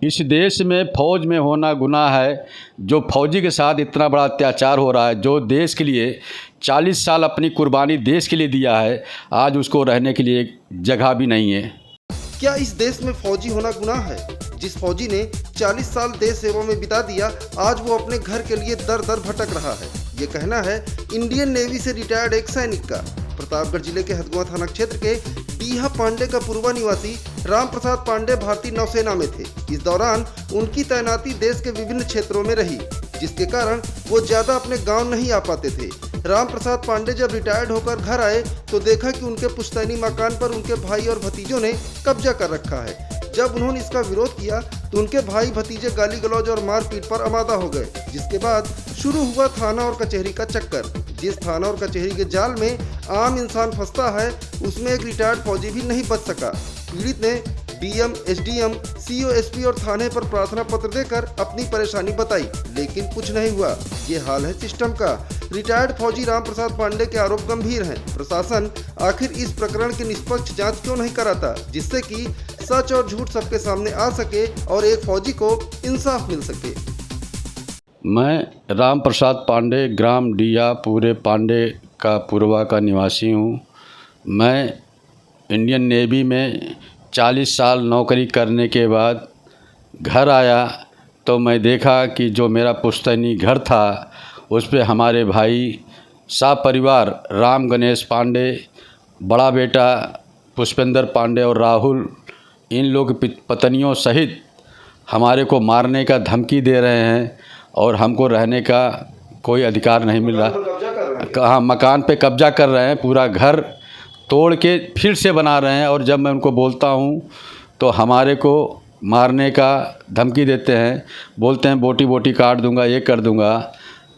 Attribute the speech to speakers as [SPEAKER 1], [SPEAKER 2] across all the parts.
[SPEAKER 1] इस देश में फ़ौज में होना गुनाह है। जो फ़ौजी के साथ इतना बड़ा अत्याचार हो रहा है, जो देश के लिए 40 साल अपनी कुर्बानी देश के लिए दिया है, आज उसको रहने के लिए जगह भी नहीं है।
[SPEAKER 2] क्या इस देश में फौजी होना गुनाह है? जिस फौजी ने 40 साल देश सेवा में बिता दिया, आज वो अपने घर के लिए दर दर भटक रहा है। ये कहना है इंडियन नेवी से रिटायर्ड एक सैनिक का। प्रतापगढ़ जिले के हथगुआ थाना क्षेत्र के डीहा पांडे का पूर्वा निवासी राम प्रसाद पांडे भारतीय नौसेना में थे। इस दौरान उनकी तैनाती देश के विभिन्न क्षेत्रों में रही, जिसके कारण वो ज्यादा अपने गांव नहीं आ पाते थे। राम प्रसाद पांडे जब रिटायर्ड होकर घर आए तो देखा कि उनके पुश्तैनी मकान पर उनके भाई और भतीजों ने कब्जा कर रखा है। जब उन्होंने इसका विरोध किया तो उनके भाई भतीजे गाली गलौज और मारपीट पर आमादा हो गए, जिसके बाद शुरू हुआ थाना और कचहरी का चक्कर। जिस थाना और कचहरी के जाल में आम इंसान फंसता है, उसमें एक रिटायर्ड फौजी भी नहीं बच सका। पीड़ित ने डीएम, एसडीएम, सीओ, एसपी और थाने पर प्रार्थना पत्र देकर अपनी परेशानी बताई, लेकिन कुछ नहीं हुआ। ये हाल है सिस्टम का। रिटायर्ड फौजी राम प्रसाद पांडे के आरोप गंभीर हैं। प्रशासन आखिर इस प्रकरण की निष्पक्ष जांच क्यों नहीं कराता, जिससे कि सच और झूठ सबके सामने आ सके और एक फौजी को इंसाफ मिल सके।
[SPEAKER 1] मैं राम प्रसाद पांडे, ग्राम डीहा, पूरे पांडे का पूर्वा का निवासी हूँ। मैं इंडियन नेवी में 40 साल नौकरी करने के बाद घर आया तो मैं देखा कि जो मेरा पुश्तैनी घर था उस पे हमारे भाई सब परिवार राम गणेश पांडे, बड़ा बेटा पुष्पेंद्र पांडे और राहुल, इन लोग पत्नियों सहित हमारे को मारने का धमकी दे रहे हैं और हमको रहने का कोई अधिकार नहीं मिल रहा। हाँ, मकान पे कब्जा कर रहे हैं, पूरा घर तोड़ के फिर से बना रहे हैं। और जब मैं उनको बोलता हूँ तो हमारे को मारने का धमकी देते हैं, बोलते हैं बोटी बोटी काट दूंगा, ये कर दूंगा।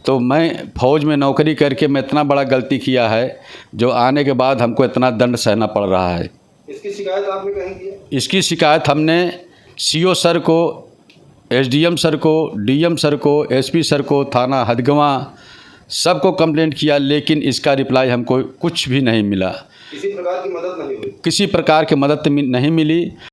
[SPEAKER 1] तो मैं फ़ौज में नौकरी करके मैं इतना बड़ा गलती किया है जो आने के बाद हमको इतना दंड सहना पड़ रहा है।
[SPEAKER 2] इसकी शिकायत आपने कहीं की है?
[SPEAKER 1] इसकी शिकायत हमने सीओ सर को, एसडीएम सर को, डीएम सर को, एसपी सर को, थाना हथगवा सबको कंप्लेंट किया, लेकिन इसका रिप्लाई हमको कुछ भी नहीं मिला।
[SPEAKER 2] किसी प्रकार की मदद नहीं हुई?
[SPEAKER 1] किसी प्रकार की मदद नहीं मिली।